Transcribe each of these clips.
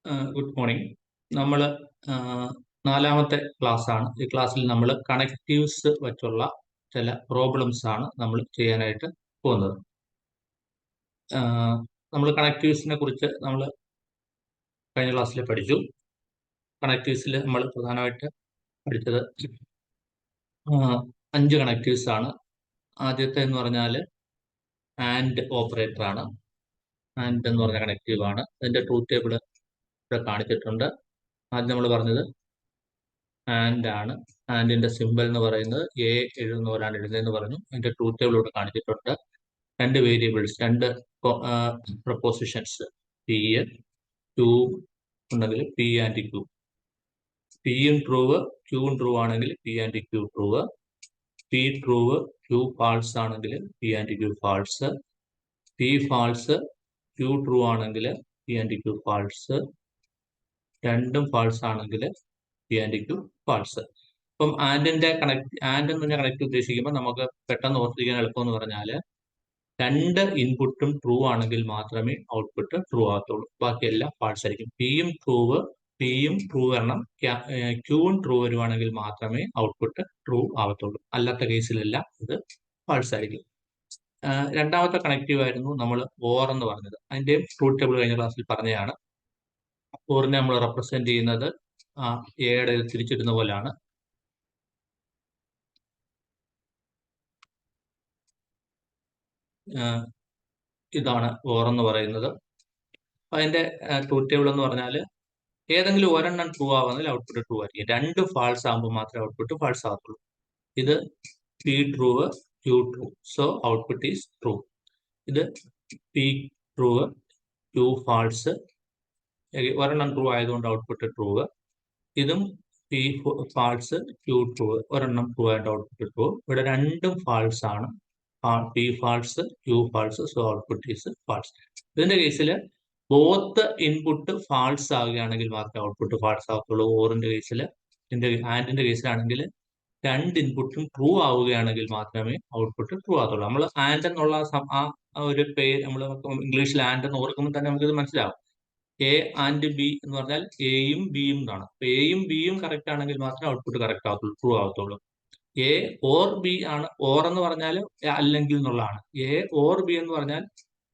Good morning. നമ്മൾ നാലാമത്തെ class ആണ്. ഈ ക്ലാസ്സിൽ നമ്മൾ കണക്റ്റീവ്സ് വെച്ചുള്ള ചില പ്രോബ്ലംസ് ആണ് നമ്മൾ ചെയ്യാനായിട്ട് പോകുന്നത്. നമ്മൾ കണക്റ്റീവ്സിനെ കുറിച്ച് നമ്മൾ കഴിഞ്ഞ ക്ലാസ്സിൽ പഠിച്ചു. കണക്റ്റീവ്സിൽ നമ്മൾ പ്രധാനമായിട്ട് പഠിച്ചത് 5 കണക്റ്റീവ്സ് ആണ്. ആദ്യത്തെ എന്ന് പറഞ്ഞാൽ ആൻഡ് ഓപ്പറേറ്റർ ആണ്. ആൻഡ് എന്ന് പറഞ്ഞ കണക്റ്റീവ് ആണ്. അതിന്റെ ട്രൂത്ത് ടേബിൾ ഇവിടെ കാണിച്ചിട്ടുണ്ട്. ആദ്യം നമ്മൾ പറഞ്ഞത് ആൻഡ് ആണ്. ആൻഡിന്റെ സിമ്പൽ എന്ന് പറയുന്നത് എ എഴുതുന്നവരാണ് എഴുതുന്നതെന്ന് പറഞ്ഞു. അതിന്റെ ട്രൂത്ത് ടേബിൾ ഇവിടെ കാണിച്ചിട്ടുണ്ട്. രണ്ട് വേരിയബിൾസ്, രണ്ട് പ്രൊപ്പോസിഷൻസ് പി ക്യൂ ഉണ്ടെങ്കിൽ പി ആൻഡ് ക്യൂ, പിയും ട്രൂവ് ക്യൂവും ട്രൂ ആണെങ്കിൽ P and Q true, P true Q false ആണെങ്കിൽ P and Q false, P false Q true ആണെങ്കിൽ പി ആൻഡ് ക്യൂ ഫാൾസ്, രണ്ടും ഫാൾസ് ആണെങ്കിൽ പി ആൻഡ് ക്യൂ ഫാൾസ്. അപ്പം and എന്ന് പറഞ്ഞ കണക്ട് ഉദ്ദേശിക്കുമ്പോൾ നമുക്ക് പെട്ടെന്ന് ഓർത്തിരിക്കാൻ എളുപ്പം എന്ന് പറഞ്ഞാൽ രണ്ട് ഇൻപുട്ടും ട്രൂ ആണെങ്കിൽ മാത്രമേ ഔട്ട്പുട്ട് ട്രൂ ആകത്തുള്ളൂ. ബാക്കിയെല്ലാം ഫാൾസ് ആയിരിക്കും. പിയും ട്രൂ വരണം, ക്യൂവും ട്രൂ വരുവാണെങ്കിൽ മാത്രമേ ഔട്ട്പുട്ട് ട്രൂ ആകത്തുള്ളൂ. അല്ലാത്ത കേസിലെല്ലാം ഇത് ഫാൾസ് ആയിരിക്കും. രണ്ടാമത്തെ കണക്റ്റീവ് ആയിരുന്നു നമ്മൾ ഓർ എന്ന് പറഞ്ഞത്. അതിന്റെ ട്രൂത്ത് ടേബിൾ കഴിഞ്ഞ ക്ലാസ്സിൽ പറഞ്ഞതാണ്. ഓറിനെ നമ്മൾ റെപ്രസെന്റ് ചെയ്യുന്നത് എയുടെ തിരിച്ചിടുന്ന പോലെയാണ്. ഇതാണ് ഓർ എന്ന് പറയുന്നത്. അതിന്റെ ട്രൂത്ത് ടേബിൾ എന്ന് പറഞ്ഞാൽ ഏതെങ്കിലും ഒരെണ്ണം ട്രൂ ആവുന്നതിൽ ഔട്ട്പുട്ട് ട്രൂ ആയിരിക്കും. രണ്ട് ഫാൾസ് ആകുമ്പോൾ മാത്രമേ ഔട്ട്പുട്ട് ഫാൾസ് ആകത്തുള്ളൂ. ഇത് P true Q true, so output is true. ഇത് പി ട്രൂവ് ക്യൂ ഫാൾസ്, ഒരെണ്ണം ട്രൂ ആയതുകൊണ്ട് ഔട്ട്പുട്ട് ട്രൂവ്. ഇതും പി ഫാൾസ് ക്യൂ ട്രൂവ്, ഒരെണ്ണം ട്രൂ ആയതുകൊണ്ട് ഔട്ട്പുട്ട് ട്രൂ. ഇവിടെ രണ്ടും ഫാൾസ് ആണ്, P false Q false, so output is false. ഇതിന്റെ കേസിൽ ബോത്ത് ഇൻപുട്ട് ഫാൾസ് ആവുകയാണെങ്കിൽ മാത്രമേ ഔട്ട്പുട്ട് ഫാൾസ് ആകത്തുള്ളൂ. ഓറിന്റെ കേസിൽ, ആൻഡിന്റെ കേസിലാണെങ്കിൽ രണ്ട് ഇൻപുട്ടും ട്രൂ ആവുകയാണെങ്കിൽ മാത്രമേ ഔട്ട്പുട്ട് ട്രൂ ആകത്തുള്ളൂ. നമ്മൾ ആൻഡ് എന്നുള്ള ആ ഒരു പേര് നമ്മൾ ഇംഗ്ലീഷിൽ ആൻഡ് എന്ന് ഓർക്കുമ്പോൾ തന്നെ നമുക്കിത് മനസ്സിലാവും. എ ആൻഡ് ബി എന്ന് പറഞ്ഞാൽ എയും ബിയും എന്നാണ്. അപ്പൊ എയും ബിയും കറക്റ്റ് ആണെങ്കിൽ മാത്രമേ ഔട്ട്പുട്ട് കറക്റ്റ് ആകത്തുള്ളൂ, ട്രൂ ആകത്തുള്ളൂ. എ ഓർ ബി ആണ്. ഓർ എന്ന് പറഞ്ഞാൽ അല്ലെങ്കിൽ എന്നുള്ളതാണ്. എ ഓർ ബി എന്ന് പറഞ്ഞാൽ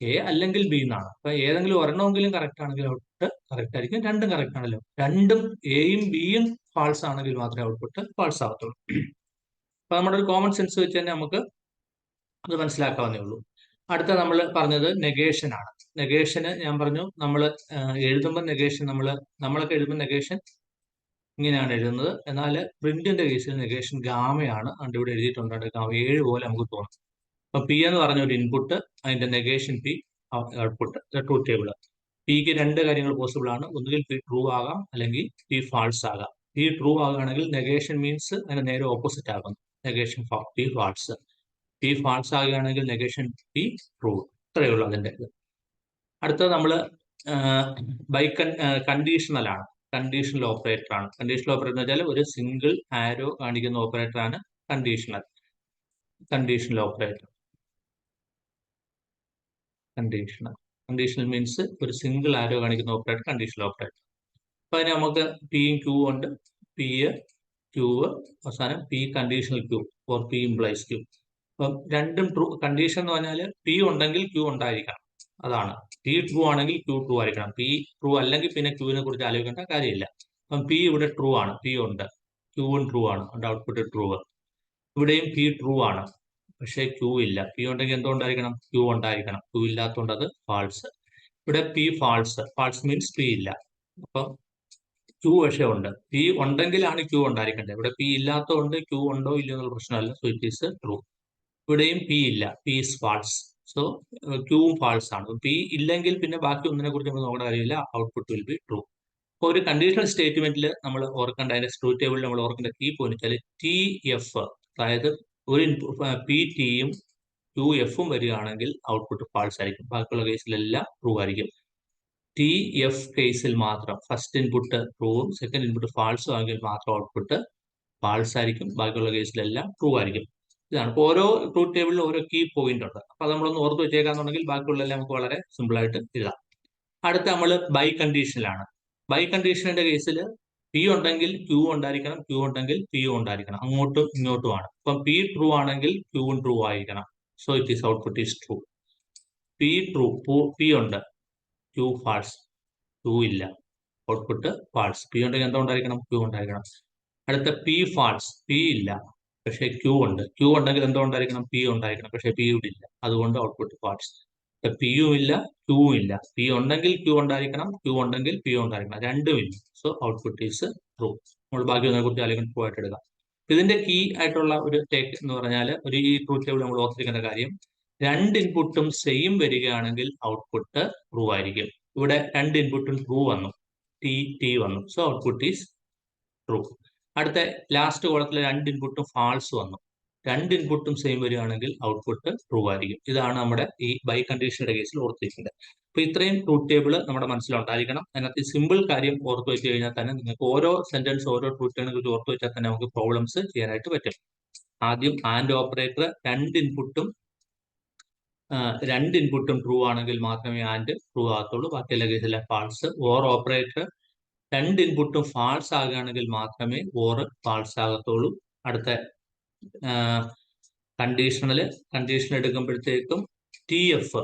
എ അല്ലെങ്കിൽ ബി എന്നാണ്. അപ്പൊ ഏതെങ്കിലും ഒരെണ്ണമെങ്കിലും കറക്റ്റ് ആണെങ്കിൽ ഔട്ട്പുട്ട് കറക്റ്റ് ആയിരിക്കും. രണ്ടും കറക്റ്റ് ആണല്ലോ. രണ്ടും എയും ബിയും ഫാൾസ് ആണെങ്കിൽ മാത്രമേ ഔട്ട്പുട്ട് ഫാൾസ് ആകത്തുള്ളൂ. അപ്പൊ നമ്മുടെ ഒരു കോമൺ സെൻസ് വെച്ച് തന്നെ നമുക്ക് അത് മനസ്സിലാക്കാവുന്നേ ഉള്ളൂ. അടുത്ത നമ്മൾ പറഞ്ഞത് നെഗേഷൻ ആണ്. നെഗേഷന് ഞാൻ പറഞ്ഞു, നമ്മൾ എഴുതുമ്പോൾ നെഗേഷൻ നമ്മളൊക്കെ എഴുതുമ്പോൾ നെഗേഷൻ ഇങ്ങനെയാണ് എഴുതുന്നത്. എന്നാൽ പ്രിന്റിന്റെ കേസിൽ നെഗേഷൻ ഗാമയാണ്. ഇവിടെ എഴുതിയിട്ടുണ്ട് ഗാമ 7 പോലെ നമുക്ക് തോന്നും. അപ്പൊ പി എന്ന് പറഞ്ഞ ഒരു ഇൻപുട്ട്, അതിന്റെ negation P, output truth table. പിക്ക് രണ്ട് കാര്യങ്ങൾ പോസിബിൾ ആണ്. ഒന്നുകിൽ പി ട്രൂ ആകാം, അല്ലെങ്കിൽ പി ഫാൾസ് ആകാം. പി ട്രൂ ആകുകയാണെങ്കിൽ നെഗേഷൻ മീൻസ് അതിന് നേരെ ഓപ്പോസിറ്റ് ആകുന്നു. Negation P false. P false ആകുകയാണെങ്കിൽ നെഗേഷൻ പി ട്രൂ. ഇത്രയേ ഉള്ളൂ അതിന്റെ ഇത്. അടുത്തത് നമ്മൾ കണ്ടീഷണൽ ആണ്. കണ്ടീഷണൽ ഓപ്പറേറ്റർ ആണ്. കണ്ടീഷണൽ ഓപ്പറേറ്റർ എന്ന് വെച്ചാൽ ഒരു സിംഗിൾ ആരോ കാണിക്കുന്ന ഓപ്പറേറ്റർ ആണ് കണ്ടീഷണൽ ഓപ്പറേറ്റർ. കണ്ടീഷണൽ മീൻസ് ഒരു സിംഗിൾ ആരോ കാണിക്കുന്ന ഓപ്പറേറ്റർ കണ്ടീഷണൽ ഓപ്പറേറ്റർ. അപ്പൊ അതിന് നമുക്ക് പിയും ക്യൂ ഉണ്ട്. പി ക്യൂ, അവസാനം P conditional Q or P implies Q. അപ്പം രണ്ടും ട്രൂ. കണ്ടീഷൻ എന്ന് പറഞ്ഞാൽ പി ഉണ്ടെങ്കിൽ ക്യൂ ഉണ്ടായിരിക്കണം, അതാണ്. പി ട്രൂ ആണെങ്കിൽ ക്യൂ ട്രൂ ആയിരിക്കണം. പി ട്രൂ അല്ലെങ്കിൽ പിന്നെ ക്യൂവിനെ കുറിച്ച് ആലോചിക്കേണ്ട കാര്യമില്ല. അപ്പം പി ഇവിടെ ട്രൂ ആണ്, പി ഉണ്ട്, ക്യൂവും ട്രൂ ആണ്, ഔട്ട്പുട്ട് ട്രൂ. ഇവിടെയും പി ട്രൂ ആണ്, പക്ഷേ ക്യൂ ഇല്ല. പി ഉണ്ടെങ്കിൽ എന്തുകൊണ്ടായിരിക്കണം? ക്യൂ ഉണ്ടായിരിക്കണം. ക്യൂ ഇല്ലാത്തതുകൊണ്ട് അത് ഫാൾസ്. ഇവിടെ P false. False means P ഇല്ല. അപ്പം ക്യൂ പക്ഷേ ഉണ്ട്. പി ഉണ്ടെങ്കിലാണ് ക്യൂ ഉണ്ടായിരിക്കേണ്ടത്. ഇവിടെ പി ഇല്ലാത്തതുകൊണ്ട് ക്യൂ ഉണ്ടോ ഇല്ലയോ എന്നുള്ള പ്രശ്നമല്ല. So it is true. ഇവിടെയും പി ഇല്ല, പി ഈസ് ഫാൾസ്. സോ ക്യൂവും ഫാൾസ് ആണ്. പി ഇല്ലെങ്കിൽ പിന്നെ ബാക്കി ഒന്നിനെ കുറിച്ച് നമ്മൾ നോക്കേണ്ട കാര്യമില്ല. Output will be true. അപ്പോൾ ഒരു കണ്ടീഷണൽ സ്റ്റേറ്റ്മെന്റിൽ നമ്മൾ ഓർക്കേണ്ട, അതിന്റെ ട്രൂത്ത് ടേബിളിൽ നമ്മൾ ഓർക്കേണ്ട കീ പോയിന്റ് വെച്ചാൽ ടി എഫ്, അതായത് ഒരു പി ടിയും ക്യൂ എഫും വരികയാണെങ്കിൽ ഔട്ട്പുട്ട് ഫാൾസ് ആയിരിക്കും. ബാക്കിയുള്ള കേസിലെല്ലാം ട്രൂ ആയിരിക്കും. ടി എഫ് കേസിൽ മാത്രം ഫസ്റ്റ് ഇൻപുട്ട് ട്രൂവും സെക്കൻഡ് ഇൻപുട്ട് ഫാൾസും ആണെങ്കിൽ മാത്രം ഔട്ട്പുട്ട് ഫാൾസ് ആയിരിക്കും. ബാക്കിയുള്ള കേസിലെല്ലാം ട്രൂ ആയിരിക്കും. ഇതാണ്. ഇപ്പോൾ ഓരോ ട്രൂത്ത് ടേബിളിലും ഓരോ കീ പോയിന്റ് ഉണ്ട്. അപ്പൊ നമ്മളൊന്ന് ഓർത്ത് വെച്ചേക്കാന്നുണ്ടെങ്കിൽ ബാക്കിയുള്ള എല്ലാം നമുക്ക് വളരെ സിമ്പിൾ ആയിട്ട് എഴുതാം. അടുത്ത നമ്മൾ ബൈ കണ്ടീഷനിലാണ്. ബൈ കണ്ടീഷന്റെ കേസിൽ പി ഉണ്ടെങ്കിൽ ക്യൂ ഉണ്ടായിരിക്കണം, ക്യൂ ഉണ്ടെങ്കിൽ പി ഉണ്ടായിരിക്കണം, അങ്ങോട്ടും ഇങ്ങോട്ടുമാണ്. ഇപ്പം പി ട്രൂ ആണെങ്കിൽ ക്യൂവും ട്രൂ ആയിരിക്കണം. So it is output is true. P true, P ഉണ്ട്, ക്യൂ ഫാൾസ്, ക്യൂ ഇല്ല, ഔട്ട്പുട്ട് ഫാൾസ്. പി ഉണ്ടെങ്കിൽ എന്താ ഉണ്ടായിരിക്കണം? ക്യൂ ഉണ്ടായിരിക്കണം. അടുത്ത പി ഫാൾസ്, പി ഇല്ല പക്ഷേ ക്യൂ ഉണ്ട്, ക്യൂ ഉണ്ടെങ്കിൽ എന്താ ഉണ്ടായിരിക്കണം? പി ഉണ്ടായിരിക്കണം പക്ഷേ പി ഇവിടെ ഇല്ല, അതുകൊണ്ട് ഔട്ട്പുട്ട് ഫാൾസ്. പിയും ഇല്ല, ക്യൂവും ഇല്ല. പി ഉണ്ടെങ്കിൽ ക്യൂ ഉണ്ടായിരിക്കണം, ക്യൂ ഉണ്ടെങ്കിൽ പി ഉണ്ടായിരിക്കണം, രണ്ടും ഇല്ല. So output is true. നമ്മൾ ബാക്കി ഒന്നിനെ കുറിച്ച് അല്ലെങ്കിൽ ട്രൂ ആയിട്ട് എടുക്കാം. ഇതിന്റെ കീ ആയിട്ടുള്ള ഒരു ടേക്ക് എന്ന് പറഞ്ഞാൽ, ഒരു ഈ ട്രൂത്ത് ടേബിൾ നമ്മൾ ഓർത്തിരിക്കേണ്ട കാര്യം, രണ്ട് ഇൻപുട്ടും സെയിം വരികയാണെങ്കിൽ ഔട്ട്പുട്ട് ട്രൂ ആയിരിക്കും. ഇവിടെ രണ്ട് ഇൻപുട്ടും ട്രൂ വന്നു, ടി വന്നു. So output is true. അടുത്ത ലാസ്റ്റ് കോളത്തിൽ രണ്ട് ഇൻപുട്ടും ഫാൾസ് വന്നു. രണ്ട് ഇൻപുട്ടും സെയിം വരികയാണെങ്കിൽ ഔട്ട്പുട്ട് ട്രൂ ആയിരിക്കും. ഇതാണ് നമ്മുടെ ഈ ബൈ കണ്ടീഷന്റെ കേസിൽ ഓർത്തിരിക്കേണ്ടത്. അപ്പൊ ഇത്രയും ട്രൂത്ത് ടേബിൾ നമ്മുടെ മനസ്സിലുണ്ടായിരിക്കണം. അതിനകത്ത് സിമ്പിൾ കാര്യം ഓർത്ത് വെച്ച് കഴിഞ്ഞാൽ തന്നെ നിങ്ങൾക്ക് ഓരോ സെന്റൻസ്, ഓരോ ട്രൂത്ത് ടേബിളിനെ കുറിച്ച് ഓർത്ത് വെച്ചാൽ തന്നെ നമുക്ക് പ്രോബ്ലംസ് ചെയ്യാനായിട്ട് പറ്റും. ആദ്യം ആൻഡ് ഓപ്പറേറ്റർ, രണ്ട് ഇൻപുട്ടും ട്രൂ ആണെങ്കിൽ മാത്രമേ ആൻഡ് ട്രൂ ആകത്തുള്ളൂ, ബാക്കിയുള്ള കേസിലെ ഫാൾസ്. ഓർ ഓപ്പറേറ്റർ, രണ്ട് ഇൻപുട്ടും ഫാൾസ് ആകുകയാണെങ്കിൽ മാത്രമേ ഓർ ഫാൾസ് ആകത്തുള്ളൂ. അടുത്ത കണ്ടീഷൻ എടുക്കുമ്പോഴത്തേക്കും ടി എഫ്,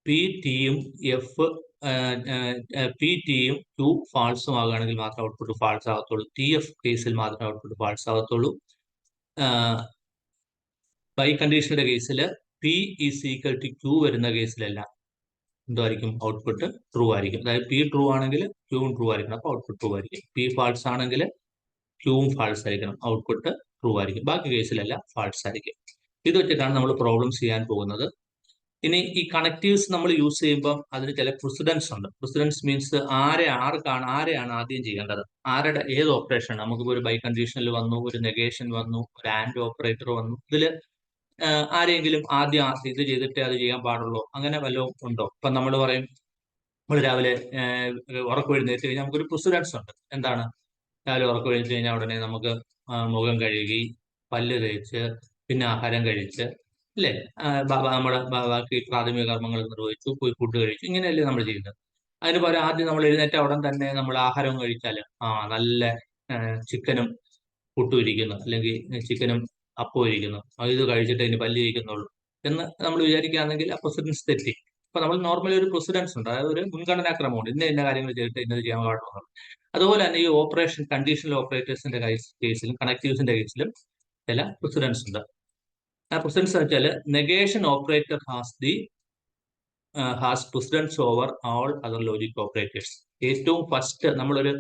പി ടിയും എഫ് പി ടിയും ക്യൂ ഫാൾസും ആകുകയാണെങ്കിൽ മാത്രമേ ഔട്ട്പുട്ട് ഫാൾസ് ആകത്തുള്ളൂ. ടി എഫ് കേസിൽ മാത്രമേ ഔട്ട്പുട്ട് ഫാൾസ് ആകത്തുള്ളൂ. ബൈ കണ്ടീഷന്റെ കേസിൽ P is equal to Q വരുന്ന കേസിലെല്ലാം എന്തായിരിക്കും? ഔട്ട്പുട്ട് ട്രൂ ആയിരിക്കും. അതായത് പി ട്രൂ ആണെങ്കിൽ ക്യൂവും ട്രൂ ആയിരിക്കണം, അപ്പോൾ ഔട്ട്പുട്ട് ട്രൂ ആയിരിക്കും. പി ഫാൾസ് ആണെങ്കിൽ ക്യൂവും ഫാൾസ് ആയിരിക്കണം, ഔട്ട്പുട്ട് ട്രൂ ആയിരിക്കും. ബാക്കി കേസിലെല്ലാം ഫാൾസ് ആയിരിക്കും. ഇത് വെച്ചിട്ടാണ് നമ്മൾ പ്രോബ്ലംസ് ചെയ്യാൻ പോകുന്നത്. ഇനി ഈ കണക്റ്റീവ്സ് നമ്മൾ യൂസ് ചെയ്യുമ്പോൾ അതിന് ചില പ്രസിഡൻസ് ഉണ്ട്. പ്രസിഡൻസ് മീൻസ് ആരെയാണ് ആദ്യം ചെയ്യേണ്ടത്, ആരുടെ ഏത് ഓപ്പറേഷൻ. നമുക്കിപ്പോൾ ഒരു ബൈ കണ്ടീഷനിൽ വന്നു, ഒരു നെഗേഷൻ വന്നു, ഒരു ആൻഡ് ഓപ്പറേറ്റർ വന്നു. ഇതിൽ ആരെങ്കിലും ആദ്യം ഇത് ചെയ്തിട്ടേ അത് ചെയ്യാൻ പാടുള്ളൂ, അങ്ങനെ വല്ലതും ഉണ്ടോ? ഇപ്പൊ നമ്മൾ പറയും, നമ്മൾ രാവിലെ ഉറക്കം എഴുന്നേറ്റ് കഴിഞ്ഞാൽ നമുക്കൊരു പ്രസിഡൻസ് ഉണ്ട്. എന്താണ്? രാവിലെ ഉറക്കം എഴുന്നേറ്റ് കഴിഞ്ഞാൽ ഉടനെ നമുക്ക് മുഖം കഴുകി, പല്ല് തേച്ച്, പിന്നെ ആഹാരം കഴിച്ച്, അല്ലേ, നമ്മുടെ ബാക്കി പ്രാഥമിക കർമ്മങ്ങൾ നിർവഹിച്ചു, പോയി ഫുഡ് കഴിച്ചു, ഇങ്ങനെയല്ലേ നമ്മൾ ചെയ്യുന്നത്. അതിന് പകരം ആദ്യം നമ്മൾ എഴുന്നേറ്റ ഉടൻ തന്നെ നമ്മൾ ആഹാരം കഴിച്ചാൽ നല്ല ചിക്കനും പുട്ടും ഇരിക്കുന്നു, അല്ലെങ്കിൽ ചിക്കനും അപ്പവും ഇരിക്കുന്നു, ഇത് കഴിച്ചിട്ട് ഇനി പല്ല് ഇരിക്കുന്നുള്ളൂ എന്ന് നമ്മൾ വിചാരിക്കുകയാണെങ്കിൽ ആ പ്രസിഡൻസ് തെറ്റി. അപ്പൊ നമ്മൾ നോർമലി ഒരു പ്രസിഡൻസ് ഉണ്ട്, അതായത് ഒരു മുൻഗണനാക്രമമുണ്ട്, ഇന്ന കാര്യങ്ങൾ ചെയ്തിട്ട് ഇന്നത് ചെയ്യാൻ പാടുള്ളൂ. അതുപോലെ തന്നെ ഈ കണ്ടീഷണൽ ഓപ്പറേറ്റേഴ്സിന്റെ കേസിലും കണക്റ്റീവ്സിന്റെ കേസിലും ചില പ്രസിഡൻസ് ഉണ്ട്. ആ പ്രസിഡൻസ് എന്ന് വെച്ചാൽ negation operator has precedence over all other logic operators. ഏറ്റവും ഫസ്റ്റ് നമ്മളൊരു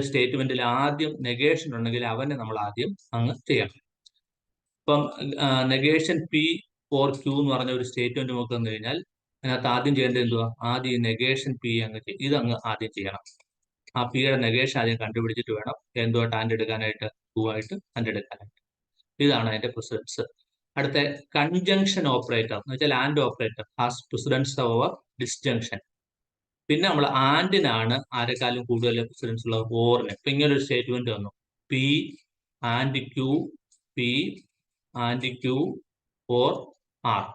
സ്റ്റേറ്റ്മെന്റിൽ ആദ്യം നെഗേഷൻ ഉണ്ടെങ്കിൽ അവനെ നമ്മൾ ആദ്യം അങ്ങ് ചെയ്യണം. ഇപ്പം നെഗേഷൻ പി ഫോർ ക്യൂ എന്ന് പറഞ്ഞ ഒരു സ്റ്റേറ്റ്മെന്റ് നമുക്ക് വന്നു കഴിഞ്ഞാൽ അതിനകത്ത് ആദ്യം ചെയ്യേണ്ടത് എന്തുവാ? ആദ്യം ഈ നെഗേഷൻ പി ഇതങ്ങ് ആദ്യം ചെയ്യണം. ആ പിയുടെ നെഗേഷൻ ആദ്യം കണ്ടുപിടിച്ചിട്ട് വേണം എന്തുമായിട്ട് ആൻഡ് എടുക്കാനായിട്ട്, ക്യൂ ആയിട്ട് ആൻഡ് എടുക്കാനായിട്ട്. ഇതാണ് അതിന്റെ പ്രസിഡൻസ്. അടുത്ത കൺജങ്ഷൻ ഓപ്പറേറ്റർ എന്ന് വെച്ചാൽ and operator has precedence over disjunction. പിന്നെ നമ്മൾ ആൻഡിനാണ് ആരെക്കാളും കൂടുതൽ പ്രസിഡൻസ് ഉള്ളത്? ഓറിന്. ഇപ്പൊ ഇങ്ങനെ ഒരു സ്റ്റേറ്റ്മെന്റ് വന്നു, P and Q, P and Q or R.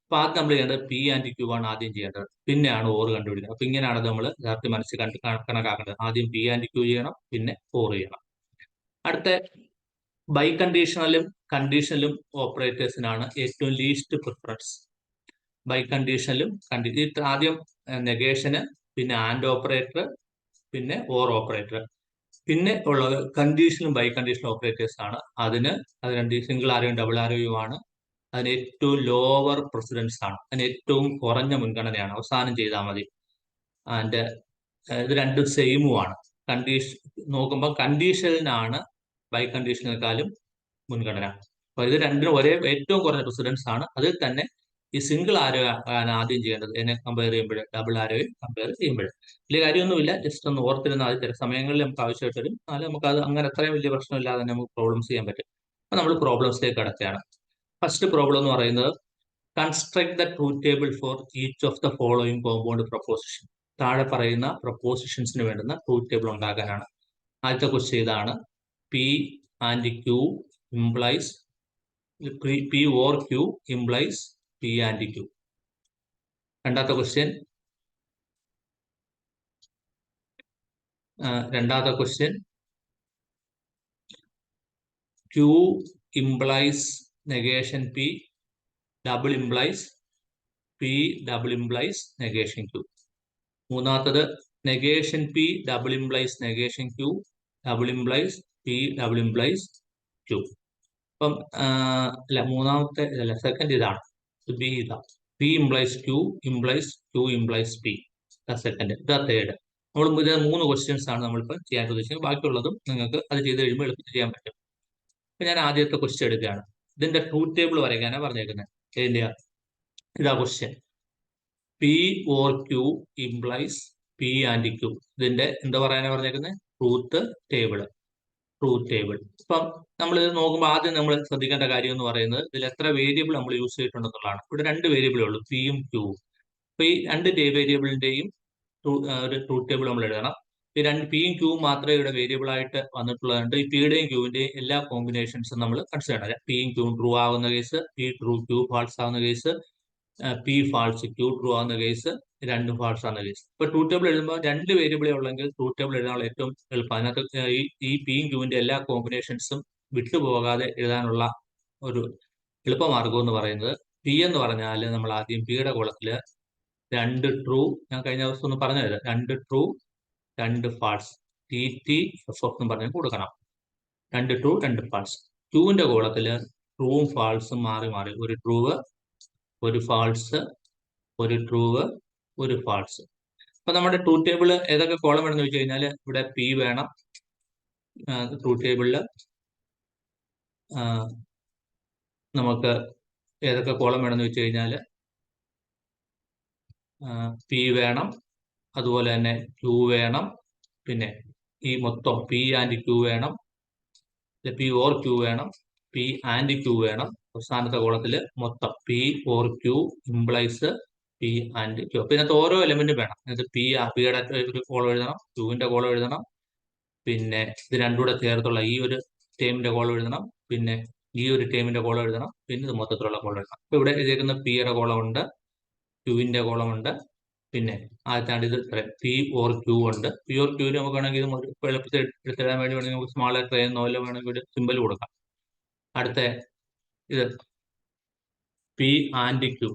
അപ്പൊ ആദ്യം നമ്മൾ ചെയ്യേണ്ടത് പി ആൻഡ് ക്യൂ ആണ് ആദ്യം ചെയ്യേണ്ടത്, പിന്നെയാണ് ഓർ കണ്ടുപിടിക്കുന്നത്. അപ്പൊ ഇങ്ങനെയാണ് നമ്മൾ നേരത്തെ മനസ്സിൽ കണക്കാക്കേണ്ടത്. ആദ്യം പി ആൻഡ് ക്യൂ ചെയ്യണം, പിന്നെ ഓർ ചെയ്യണം. അടുത്ത ബൈ കണ്ടീഷണലും ഓപ്പറേറ്റേഴ്സിനാണ് ഏറ്റവും ലീസ്റ്റ് പ്രിഫറൻസ്. ബൈ കണ്ടീഷനിലും ആദ്യം നെഗേഷന്, പിന്നെ ആൻഡ് ഓപ്പറേറ്റർ, പിന്നെ ഓർ ഓപ്പറേറ്റർ, പിന്നെ ഉള്ളത് കണ്ടീഷനും ബൈ കണ്ടീഷൻ ഓപ്പറേറ്റേഴ്സ് ആണ്. അത് രണ്ട് സിംഗിൾ ആരോയും ഡബിൾ ആരോയും ആണ്. അതിന് ഏറ്റവും ലോവർ പ്രസിഡൻസ് ആണ്, അതിന് ഏറ്റവും കുറഞ്ഞ മുൻഗണനയാണ്, അവസാനം ചെയ്താൽ മതി. ആൻഡ് ഇത് രണ്ടും സെയിമുമാണ്. നോക്കുമ്പോൾ കണ്ടീഷനിലാണ് ബൈ കണ്ടീഷനേക്കാളും മുൻഗണന. അപ്പൊ ഇത് രണ്ടിനും ഏറ്റവും കുറഞ്ഞ പ്രസിഡൻസ് ആണ്. അതിൽ തന്നെ ഈ സിംഗിൾ ആരോ ആണ് ആദ്യം ചെയ്യേണ്ടത്, എന്നെ കമ്പയർ ചെയ്യുമ്പോൾ, ഡബിൾ ആരോയും കമ്പയർ ചെയ്യുമ്പോൾ. വലിയ കാര്യമൊന്നുമില്ല, ജസ്റ്റ് ഒന്ന് ഓർത്തിരുന്നാൽ ചില സമയങ്ങളിൽ നമുക്ക് ആവശ്യമായിട്ട് വരും. എന്നാലും നമുക്ക് അത് അങ്ങനെ അത്രയും വലിയ പ്രശ്നമില്ലാതെ തന്നെ നമുക്ക് പ്രോബ്ലംസ് ചെയ്യാൻ പറ്റും. അപ്പൊ നമ്മൾ പ്രോബ്ലംസിലേക്ക് കടക്കുകയാണ്. ഫസ്റ്റ് പ്രോബ്ലം എന്ന് പറയുന്നത്, construct the truth table for each of the following compound proposition. താഴെ പറയുന്ന പ്രൊപ്പോസിഷൻസിന് വേണ്ടുന്ന ട്രൂത്ത് ടേബിൾ ഉണ്ടാക്കാനാണ്. ആദ്യത്തെ ക്വസ്റ്റ്യൻ ഇതാണ്, P and Q implies, P or Q implies P and Q. രണ്ടാമത്തെ ക്വസ്റ്റ്യൻ, രണ്ടാമത്തെ question Q implies negation P, double implies P, double implies negation Q. മൂന്നാമത്തത് negation P, double implies negation Q, double implies P, double implies Q. അപ്പം അല്ല മൂന്നാമത്തെ അല്ല second ഇതാണ്, B ഇതാണ്. P implies Q implies Q implies P. Second. ഇതാ third. നമ്മൾ ഇത് 3 ക്വസ്റ്റ്യൻസ് ആണ് നമ്മളിപ്പോൾ ചെയ്യാൻ ഉദ്ദേശിക്കുന്നത്. ബാക്കിയുള്ളതും നിങ്ങൾക്ക് അത് ചെയ്ത് കഴിയുമ്പോൾ എളുപ്പത്തിൽ ചെയ്യാൻ പറ്റും. അപ്പൊ ഞാൻ ആദ്യത്തെ ക്വസ്റ്റ്യൻ എടുക്കുകയാണ്. ഇതിന്റെ ട്രൂത്ത് ടേബിൾ വരയ്ക്കാനാണ് പറഞ്ഞേക്കുന്നത്. ഇതിന്റെ ഇതാ question. P or Q implies P and Q. ഇതിന്റെ എന്താ പറയാനാണ് പറഞ്ഞേക്കുന്നത്? Truth table. Truth table. ഇപ്പം നമ്മൾ ഇത് നോക്കുമ്പോൾ ആദ്യം നമ്മൾ ശ്രദ്ധിക്കേണ്ട കാര്യം എന്ന് പറയുന്നത് ഇതിൽ എത്ര വേരിയബിൾ നമ്മൾ യൂസ് ചെയ്തിട്ടുണ്ടെന്നുള്ളതാണ്. ഇവിടെ 2 വേരിയബിളേ ഉള്ളൂ, പിയും ക്യൂവും. അപ്പൊ ഈ 2 വേരിയബിളിന്റെയും ഒരു ട്രൂത്ത് ടേബിൾ നമ്മൾ എഴുതണം. ഈ 2 പിയും ക്യൂവും മാത്രമേ ഇവിടെ വേരിയബിൾ ആയിട്ട് വന്നിട്ടുള്ളതുകൊണ്ട് ഈ പിയുടെയും ക്യൂവിന്റെയും എല്ലാ കോമ്പിനേഷൻസും നമ്മൾ കൺസിഡർ ചെയ്യണം. പിയും ക്യൂവും ട്രൂ ആകുന്ന case, P true Q false ആകുന്ന case, P false Q true ആകുന്ന കേസ്, 2 ഫാൾസ് ആകുന്ന കേസ്. ഇപ്പൊ ട്രൂത്ത് ടേബിൾ എഴുതുമ്പോൾ 2 വേരിയബിളേ ഉള്ളെങ്കിൽ ട്രൂത്ത് ടേബിൾ എഴുതാനുള്ള ഏറ്റവും എളുപ്പം അതിനകത്ത് ഈ പിയും ക്യൂവിന്റെ എല്ലാ കോമ്പിനേഷൻസും വിട്ടുപോകാതെ എഴുതാനുള്ള ഒരു എളുപ്പമാർഗം എന്ന് പറയുന്നത്, പി എന്ന് പറഞ്ഞാൽ നമ്മൾ ആദ്യം പിയുടെ കോളത്തില് 2 ട്രൂ, ഞാൻ കഴിഞ്ഞ ദിവസം ഒന്ന് പറഞ്ഞത് 2 true 2 false, T T F F എന്ന് പറഞ്ഞ് കൊടുക്കണം. 2 ട്രൂ 2 ഫാൾസ്. ക്യൂവിന്റെ കോളത്തില് ട്രൂവും ഫാൾസും മാറി മാറി, ഒരു ട്രൂവ് ഒരു ഫാൾസ്, ഒരു ട്രൂവ് ഒരു ഫാൾസ്. അപ്പൊ നമ്മുടെ ട്രൂത്ത് ടേബിൾ ഏതൊക്കെ കോളം വേണമെന്ന് വെച്ച് കഴിഞ്ഞാൽ ഇവിടെ പി വേണം. ട്രൂത്ത് ടേബിളില് നമുക്ക് ഏതൊക്കെ കോളം വേണമെന്ന് വെച്ച് കഴിഞ്ഞാൽ പി വേണം, അതുപോലെ തന്നെ ക്യൂ വേണം, പിന്നെ ഈ മൊത്തം പി ആൻഡ് ക്യൂ വേണം, പി ഓർ ക്യൂ വേണം, പി ആൻഡ് ക്യൂ വേണം. അവസാനത്തെ കോളത്തില് മൊത്തം P or Q implies P and Q. അപ്പൊ ഇതിനകത്ത് ഓരോ എലമെന്റും വേണം. ഇതിനകത്ത് പിയുടെ ഒരു കോളം എഴുതണം, ക്യൂവിന്റെ കോളം എഴുതണം, പിന്നെ ഇത് രണ്ടും കൂടെ ചേർത്തുള്ള ഈ ഒരു ടേമിന്റെ കോളം എഴുതണം, പിന്നെ ഈ ഒരു ടേമിന്റെ കോളം എഴുതണം, പിന്നെ ഇത് മൊത്തത്തിലുള്ള കോളം എഴുതണം. അപ്പൊ ഇവിടെ എഴുതിയിരിക്കുന്ന പിയുടെ കോളം ഉണ്ട്, ക്യൂവിന്റെ കോളം ഉണ്ട്, പിന്നെ ആദ്യത്തെ ഇത് പി ഓർ ക്യൂ ഉണ്ട്. പി ഓർ ക്യൂവിന് നമുക്ക് വേണമെങ്കിൽ ഇത് എളുപ്പത്തിൽ എടുത്തിടാൻ വേണ്ടി വേണമെങ്കിൽ നമുക്ക് സ്മാൾ ലെറ്റർ എന്നോ വേണമെങ്കിൽ ഒരു സിമ്പൽ കൊടുക്കാം. അടുത്ത ഇത് പി ആൻഡ് ക്യൂ.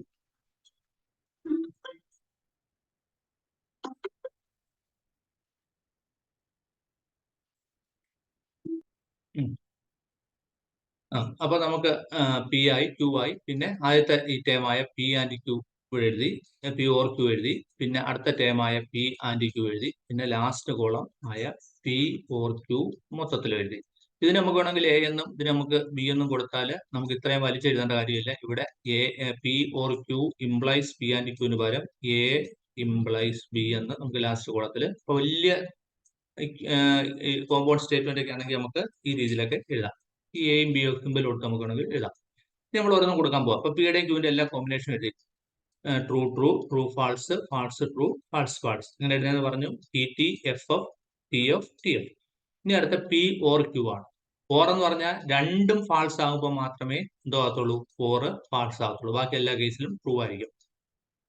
അപ്പൊ നമുക്ക് പി ആയി ക്യൂ ആയി, പിന്നെ ആദ്യത്തെ ഈ ടേമായ പി ആൻഡ് ക്യൂ ഇവിടെ എഴുതി, പി ഓർ ക്യൂ എഴുതി, പിന്നെ അടുത്ത ടേമായ പി ആൻഡ് ക്യൂ എഴുതി, പിന്നെ ലാസ്റ്റ് കോളം ആയ പി ഓർ ക്യൂ മൊത്തത്തിൽ എഴുതി. ഇതിന് നമുക്ക് വേണമെങ്കിൽ എ എന്നും ഇതിന് നമുക്ക് ബി എന്നും കൊടുത്താൽ നമുക്ക് ഇത്രയും വലിച്ചെഴുതേണ്ട കാര്യമില്ല. ഇവിടെ P or Q implies P and ക്യൂവിന് പകരം എ ഇംപ്ലൈസ് ബി എന്ന് നമുക്ക് ലാസ്റ്റ് കോളത്തിൽ, ഇപ്പൊ വലിയ കോമ്പൗണ്ട് സ്റ്റേറ്റ്മെന്റ് ഒക്കെ ആണെങ്കിൽ നമുക്ക് ഈ രീതിയിലൊക്കെ എഴുതാം. ഈ എയും ബി സിമ്പിൾ കൊടുത്ത് നമുക്ക് വേണമെങ്കിൽ എഴുതാം. നമ്മൾ ഓരോന്നും കൊടുക്കാൻ പോവാം. അപ്പൊ പിയുടെയും ക്യൂവിന്റെ എല്ലാ കോമ്പിനേഷനും എഴുതി, true true, true false, false true, false false, ഇങ്ങനെ എഴുതുന്നത് പറഞ്ഞു. T T F F, T F T F. ഇനി അടുത്ത പി ഓർ ക്യൂ ആണ്. ഓർ എന്ന് പറഞ്ഞാൽ രണ്ടും ഫാൾസ് ആകുമ്പോൾ മാത്രമേ എന്തോ ആകത്തുള്ളൂ, ഓർ ഫാൾസ് ആകത്തുള്ളൂ. ബാക്കി എല്ലാ കേസിലും ട്രൂ ആയിരിക്കും.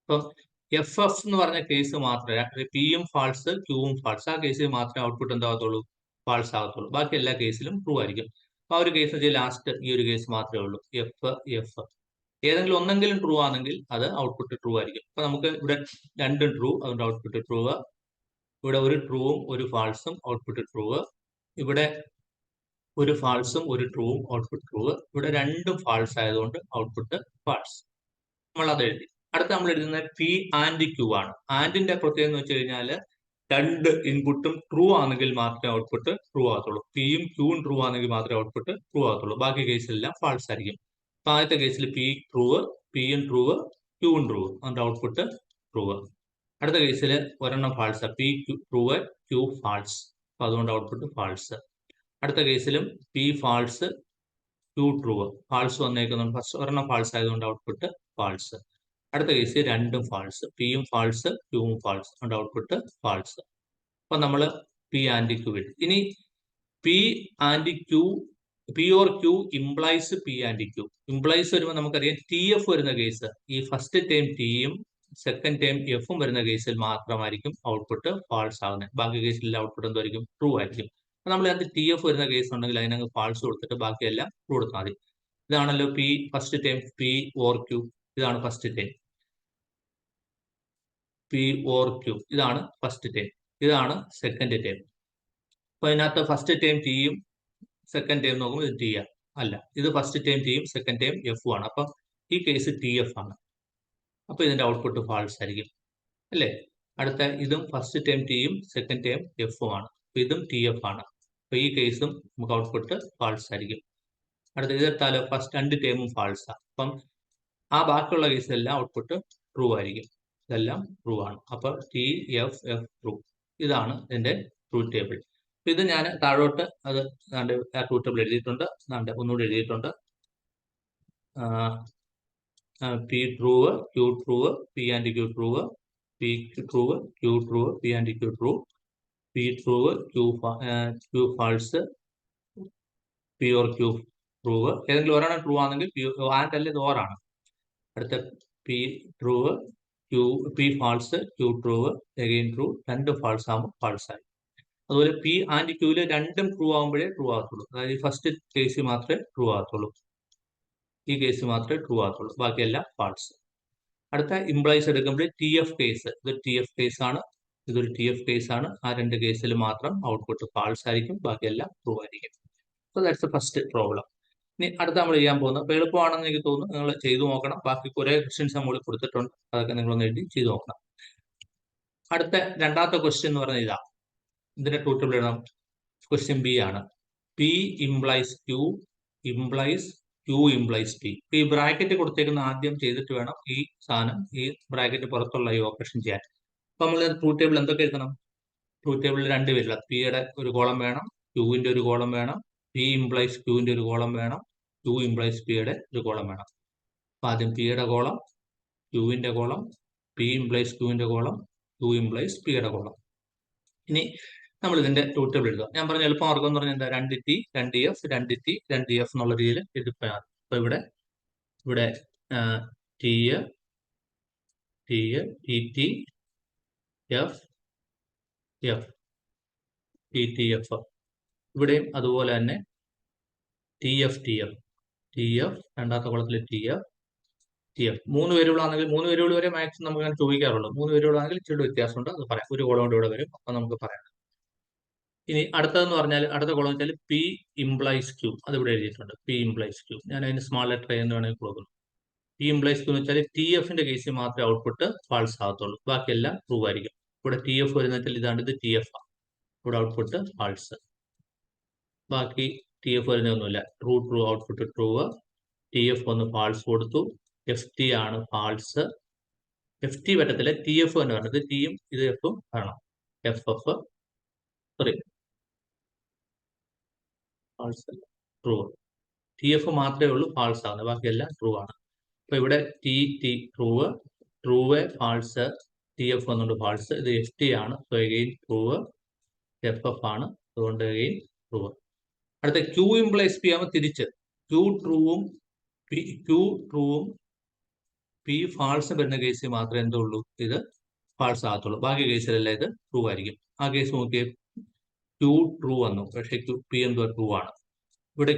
അപ്പം എഫ് എഫ് എന്ന് പറഞ്ഞ കേസ് മാത്രമേ, പിയും ഫാൾസ് ക്യൂവും ഫാൾസ്, ആ കേസിൽ മാത്രമേ ഔട്ട്പുട്ട് എന്താകത്തുള്ളൂ, ഫാൾസ് ആകത്തുള്ളൂ. ബാക്കി എല്ലാ കേസിലും ട്രൂ ആയിരിക്കും. അപ്പൊ ആ ഒരു കേസ് വെച്ചാൽ ലാസ്റ്റ് ഈ ഒരു കേസ് മാത്രമേ ഉള്ളൂ, എഫ് എഫ്. ഏതെങ്കിലും ഒന്നെങ്കിലും ട്രൂ ആണെങ്കിൽ അത് ഔട്ട്പുട്ട് ട്രൂ ആയിരിക്കും. അപ്പൊ നമുക്ക് ഇവിടെ രണ്ടും ട്രൂ, അതുകൊണ്ട് ഔട്ട്പുട്ട് ട്രൂ. ഇവിടെ ഒരു ട്രൂവും ഒരു ഫാൾസും, ഔട്ട്പുട്ട് ട്രൂ. ഇവിടെ ഒരു ഫാൾസും ഒരു ട്രൂവും, ഔട്ട്പുട്ട് ട്രൂ. ഇവിടെ രണ്ടും ഫാൾസ് ആയതുകൊണ്ട് ഔട്ട്പുട്ട് ഫാൾസ്. നമ്മൾ അത് എഴുതി. അടുത്ത നമ്മൾ എഴുതുന്നത് പി ആൻഡ് ക്യൂ ആണ്. ആൻഡിന്റെ പ്രത്യേകത എന്ന് വെച്ച് കഴിഞ്ഞാൽ 2 ഇൻപുട്ടും ട്രൂ ആണെങ്കിൽ മാത്രമേ ഔട്ട്പുട്ട് ട്രൂ ആകത്തുള്ളൂ. പിയും ക്യൂവും ട്രൂ ആണെങ്കിൽ മാത്രമേ ഔട്ട്പുട്ട് ട്രൂ ആകത്തുള്ളൂ. ബാക്കി കേസിലെല്ലാം ഫാൾസ് ആയിരിക്കും. ആദ്യത്തെ കേസിൽ പി ട്രൂ, പിയും ട്രൂ, ക്യൂവും ട്രൂ, അതുകൊണ്ട് ഔട്ട്പുട്ട് ട്രൂ. അടുത്ത കേസിൽ ഒരെണ്ണം false, P true Q false, അപ്പൊ അതുകൊണ്ട് ഔട്ട്പുട്ട് ഫാൾസ്. അടുത്ത കേസിലും P false Q true, false വന്നേക്കുന്നുണ്ട്, ഫസ്റ്റ് ഒരെണ്ണം ഫാൾസ് ആയതുകൊണ്ട് ഔട്ട്പുട്ട് ഫാൾസ്. അടുത്ത കേസ് രണ്ടും ഫാൾസ്, പിയും ഫാൾസ് ക്യൂവും ഫാൾസ്, അതുകൊണ്ട് ഔട്ട്പുട്ട് ഫാൾസ്. അപ്പൊ നമ്മൾ പി ആൻഡ് ക്യൂ എഴുതി. ഇനി P and Q, P or Q implies P and Q. Implies വരുമ്പോൾ നമുക്കറിയാം ടി എഫ് വരുന്ന കേസ്, ഈ ഫസ്റ്റ് ടൈം ടിയും സെക്കൻഡ് ടൈം എഫും വരുന്ന കേസിൽ മാത്രമായിരിക്കും ഔട്ട്പുട്ട് ഫാൾസ് ആകുന്നത്. ബാക്കി കേസിൽ ഔട്ട്പുട്ട് എന്തായിരിക്കും? ട്രൂ ആയിരിക്കും. നമ്മൾ അതിനകത്ത് ടി എഫ് വരുന്ന കേസ് ഉണ്ടെങ്കിൽ അതിനങ്ങ് ഫാൾസ് കൊടുത്തിട്ട് ബാക്കിയെല്ലാം ട്രൂ കൊടുത്താൽ മതി. ഇതാണല്ലോ P first time P or Q. ഇതാണ് first time P or Q. ഇതാണ് ഫസ്റ്റ് ടൈം. ഇതാണ് സെക്കൻഡ് ടൈം. അപ്പൊ അതിനകത്ത് ഫസ്റ്റ് ടൈം ടിയും സെക്കൻഡ് ടൈം നോക്കുമ്പോൾ ഇത് ടി അല്ല, ഇത് ഫസ്റ്റ് ടൈം ടിയും സെക്കൻഡ് ടൈം എഫും ആണ്. അപ്പം ഈ കേസ് ടി എഫ് ആണ്. അപ്പൊ ഇതിന്റെ ഔട്ട്പുട്ട് ഫാൾസ് ആയിരിക്കും അല്ലേ? അടുത്ത ഇതും ഫസ്റ്റ് ടൈം ടിയും സെക്കൻഡ് ടൈം എഫും ആണ്. അപ്പൊ ഇതും ടി എഫ് ആണ്. അപ്പൊ ഈ കേസും നമുക്ക് ഔട്ട്പുട്ട് ഫാൾസ് ആയിരിക്കും. അടുത്ത ഇതെടുത്താലോ ഫസ്റ്റ് രണ്ട് ടൈമും ഫാൾസ് ആണ്. അപ്പം ആ ബാക്കിയുള്ള കേസിലെല്ലാം ഔട്ട്പുട്ട് ട്രൂ ആയിരിക്കും. ഇതെല്ലാം ട്രൂ ആണ്. അപ്പൊ ടി എഫ് എഫ് ട്രൂ. ഇതാണ് ഇതിന്റെ ട്രൂത്ത് ടേബിൾ. ഇത് ഞാൻ താഴോട്ട് അത് ട്രൂത്ത് ടേബിൾ എഴുതിയിട്ടുണ്ട്. ഒന്നുകൂടി എഴുതിയിട്ടുണ്ട്. P true, Q true, P and Q true, P true, Q true, P and Q true, P true, Q false, P or Q true. ഏതെങ്കിലും ഒരെണ്ണം ട്രൂ ആണെങ്കിൽ ആൻഡ് അല്ല ഇത് ഓർ ആണ്. അടുത്ത P true, P false, Q true, again true. രണ്ട് false ആകുമ്പോൾ false ആയി. അതുപോലെ പി ആൻഡ് ക്യൂല് രണ്ടും ട്രൂ ആകുമ്പോഴേ ട്രൂ ആകത്തുള്ളൂ. അതായത് ഫസ്റ്റ് കേസ് മാത്രമേ ട്രൂ ആകത്തുള്ളൂ. ഈ കേസ് മാത്രമേ ട്രൂ ആകത്തുള്ളൂ. ബാക്കിയെല്ലാം ഫാൾസ്. അടുത്ത ഇംപ്ലൈസ് എടുക്കുമ്പോൾ ടി എഫ് കേസ്. ഇതൊരു ടി എഫ് കേസ് ആണ്, ഇതൊരു ടി എഫ് കേസ് ആണ്. ആ രണ്ട് കേസിൽ മാത്രം ഔട്ട്പുട്ട് ഫാൾസ് ആയിരിക്കും, ബാക്കിയെല്ലാം ട്രൂ ആയിരിക്കും. So that's the first problem. ഇനി അടുത്ത നമ്മൾ ചെയ്യാൻ പോകുന്നത് അപ്പോൾ എളുപ്പമാണെന്ന് എനിക്ക് തോന്നുന്നു. നിങ്ങൾ ചെയ്തു നോക്കണം. ബാക്കി കുറേ ക്വസ്റ്റ്യൻസ് നമ്മൾ കൊടുത്തിട്ടുണ്ട്, അതൊക്കെ നിങ്ങളൊന്ന് എഴുതി ചെയ്തു നോക്കണം. അടുത്ത രണ്ടാമത്തെ ക്വസ്റ്റ്യൻ എന്ന് പറഞ്ഞാൽ ഇതാ. ഇതിന്റെ ട്രൂത്ത് ടേബിൾ എഴുതാം. ക്വസ്റ്റ്യൻ ബി ആണ്. P implies Q implies Q implies P. ഈ ബ്രാക്കറ്റ് കൊടുത്തേക്കുന്ന ആദ്യം ചെയ്തിട്ട് വേണം ഈ സാധനം ഈ ബ്രാക്കറ്റ് പുറത്തുള്ള ഈ ഓപ്പറേഷൻ ചെയ്യാൻ. അപ്പൊ നമ്മൾ ട്രൂത്ത് ടേബിൾ എന്തൊക്കെ എഴുതണം? ട്രൂത്ത് ടേബിളിൽ രണ്ട് പേരില്ല. പിയുടെ ഒരു കോളം വേണം, ക്യൂവിന്റെ ഒരു കോളം വേണം, പി ഇംപ്ലൈസ് ക്യൂവിന്റെ ഒരു കോളം വേണം, ക്യൂ ഇംപ്ലൈസ് പിയുടെ ഒരു കോളം വേണം. അപ്പൊ ആദ്യം പിയുടെ കോളം, ക്യൂവിന്റെ കോളം, പി ഇംപ്ലൈസ് ക്യൂവിന്റെ കോളം, ക്യൂ ഇംപ്ലൈസ് പിയുടെ കോളം. ഇനി നമ്മൾ ഇതിന്റെ ട്രൂത്ത് ടേബിൾ എഴുതുക. ഞാൻ പറഞ്ഞ എളുപ്പം മാർഗം എന്ന് പറഞ്ഞാൽ എന്താ? 2T 2F 2T 2F എന്നുള്ള രീതിയിൽ എഴുതിപ്പോയാൽ. അപ്പൊ ഇവിടെ T T F F T F. ഇവിടെയും അതുപോലെ തന്നെ ടി എഫ് രണ്ടാമത്തെ കോളത്തിൽ ടി എഫ്. 3 വേരിയബിൾ ആണെങ്കിൽ 3 വേരിയബിൾ വരെ മാക്സിമം നമുക്ക് അങ്ങനെ ചോദിക്കാറുള്ളൂ. 3 വേരിയബിൾ ആണെങ്കിൽ ഇച്ചിരി വ്യത്യാസമുണ്ട്, അത് പറയാം. ഒരു കോളം കൊണ്ട് ഇവിടെ വരും, അപ്പൊ നമുക്ക് പറയാം. ഇനി അടുത്തതെന്ന് പറഞ്ഞാൽ അടുത്ത കോളം വെച്ചാൽ പി ഇംപ്ലൈസ് ക്യൂ. അത് ഇവിടെ എഴുതിയിട്ടുണ്ട്, പി ഇംപ്ലൈസ് ക്യൂ. ഞാൻ അതിന് സ്മാൾ ലെറ്റർ എന്ന് വേണമെങ്കിൽ കൊടുക്കുന്നു. പി ഇംപ്ലൈസ് ക്യൂ എന്ന് വെച്ചാൽ ടി എഫിന്റെ കേസിൽ മാത്രമേ ഔട്ട്പുട്ട് ഫാൾസ് ആകത്തുള്ളൂ, ബാക്കിയെല്ലാം ട്രൂ ആയിരിക്കും. ഇവിടെ ടി എഫ് വരുന്ന വെച്ചാൽ ഇതാണ്, ഇത് ടി എഫ് ആണ്. ഇവിടെ ഔട്ട്പുട്ട് ഫാൾസ്. ബാക്കി ടി എഫ് വരുന്നൊന്നുമില്ല. True output true. T F ഒന്ന് ഫാൾസ് കൊടുത്തു. എഫ് ടി ആണ് ഫാൾസ്. എഫ് ടി പറ്റത്തില്ല, ടി എഫ് തന്നെ വേണം. ഇത് ടിയും ഇത് എഫും വേണം. എഫ് സോറി ഫാൾസ് അല്ല, ട്രൂ. ടി എഫ് മാത്രമേ ഉള്ളൂ ഫാൾസ് ആകുന്നത്, ബാക്കിയെല്ലാം ട്രൂ ആണ്. അപ്പൊ ഇവിടെ ട്രൂ ഫാൾസ്, ടി എഫ് വന്നുകൊണ്ട് ഫാൾസ്. ഇത് എഫ് ടി ആണ്, സോ എഗെയിൻ ട്രൂ. എഫ് ആണ്, അതുകൊണ്ട് എഗെയിൻ ട്രൂ. അടുത്ത ക്യൂ ഇംപ്ലൈസ് പി ആകുമ്പോൾ തിരിച്ച് ക്യൂ ട്രൂവും പി ഫാൾസ് വരുന്ന കേസിൽ മാത്രമേ എന്തുള്ളൂ, ഇത് ഫാൾസ് ആകത്തുള്ളൂ. ബാക്കി കേസിലെല്ലാം ഇത് ട്രൂ ആയിരിക്കും. ആ കേസ് നോക്കിയേ, ക്യൂ ട്രൂ വന്നു, പക്ഷേ പി എന്തുവാ ട്രൂ ആണ്. ഇവിടെ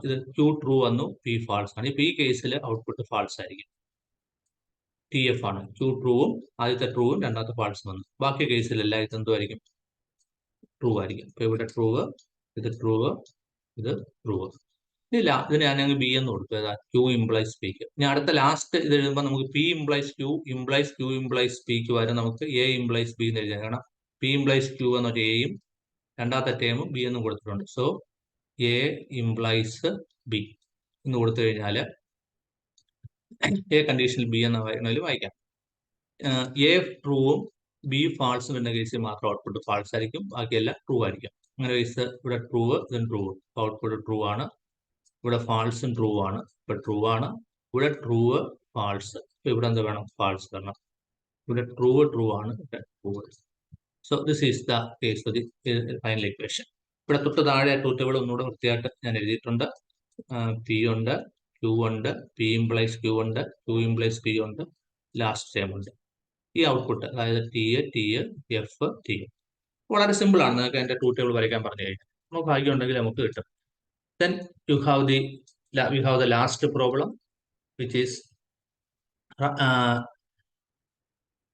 ഇത് ക്യൂ ട്രൂ വന്നു, പി ഫാൾസ് ആണ്. ഇപ്പൊ ഈ കേസിൽ ഔട്ട്പുട്ട് ഫാൾസ് ആയിരിക്കും. ടി എഫ് ആണ്, ക്യൂ ട്രൂവും ആദ്യത്തെ ട്രൂവും രണ്ടാമത്തെ ഫാൾസ് വന്നു. ബാക്കി കേസിലെല്ലാം ഇത് എന്തുമായിരിക്കും, ട്രൂ ആയിരിക്കും. അപ്പൊ ഇവിടെ ട്രൂ, ഇത് ട്രൂ, ഇത് ട്രൂ. ഇല്ല, ഇതിന് ഞാൻ ബി എന്ന് കൊടുത്തു. ക്യൂ ഇംപ്ലൈസ് പിക്ക്. ഇനി അടുത്ത ലാസ്റ്റ് ഇത് എഴുതുമ്പോൾ നമുക്ക് പി ഇംപ്ലൈസ് ക്യൂ ഇംപ്ലൈസ് പിക്ക് വരെ നമുക്ക് എ ഇംപ്ലൈസ് ബി എന്ന് എഴുതാം. കാരണം പി ഇംപ്ലൈസ് ക്യൂ എന്നൊരു എയും രണ്ടാമത്തെ ടേമും ബി എന്നും കൊടുത്തിട്ടുണ്ട്. സോ എ ഇംപ്ലൈസ് ബി എന്ന് കൊടുത്തു കഴിഞ്ഞാൽ എ കണ്ടീഷനിൽ ബി എന്ന വേണമെങ്കിലും വായിക്കാം. എ ട്രൂവും ബി ഫാൾസും എന്ന കേസിൽ മാത്രം ഔട്ട്പുട്ട് ഫാൾസ് ആയിരിക്കും, ബാക്കിയെല്ലാം ട്രൂ ആയിരിക്കും. അങ്ങനെ കേസ് ഇവിടെ ട്രൂ, ഇതും ട്രൂ, ഔട്ട്പുട്ട് ട്രൂ ആണ്. ഇവിടെ ഫാൾസും ട്രൂ ആണ്, ഇപ്പൊ ട്രൂ ആണ്. ഇവിടെ ട്രൂ ഫാൾസ്, ഇവിടെ എന്ത് വേണം, ഫാൾസ് വരണം. ഇവിടെ ട്രൂ ആണ്, ഇവിടെ true. So this is the case for the final equation. ഇവിടെ തൊട്ട് താഴെ ട്രൂത്ത് ടേബിൾ ഒന്നുകൂടെ വൃത്തിയായിട്ട് ഞാൻ എഴുതിയിട്ടുണ്ട്. പി ഉണ്ട്, ക്യൂ ഉണ്ട്, പി ഇംപ്ലൈസ് ക്യൂ ഉണ്ട്, ക്യൂ ഇംപ്ലൈസ് പി ഉണ്ട്, ലാസ്റ്റ് ടേം ഉണ്ട്. ഈ ഔട്ട്പുട്ട്, അതായത് ടി എഫ് ടി. വളരെ സിമ്പിൾ ആണ്. നിങ്ങൾക്ക് അതിന്റെ ട്രൂത്ത് ടേബിൾ വരയ്ക്കാൻ പറഞ്ഞു കഴിഞ്ഞാൽ നമുക്ക് ഭാഗ്യം ഉണ്ടെങ്കിൽ നമുക്ക് കിട്ടും. Then you have the last problem which is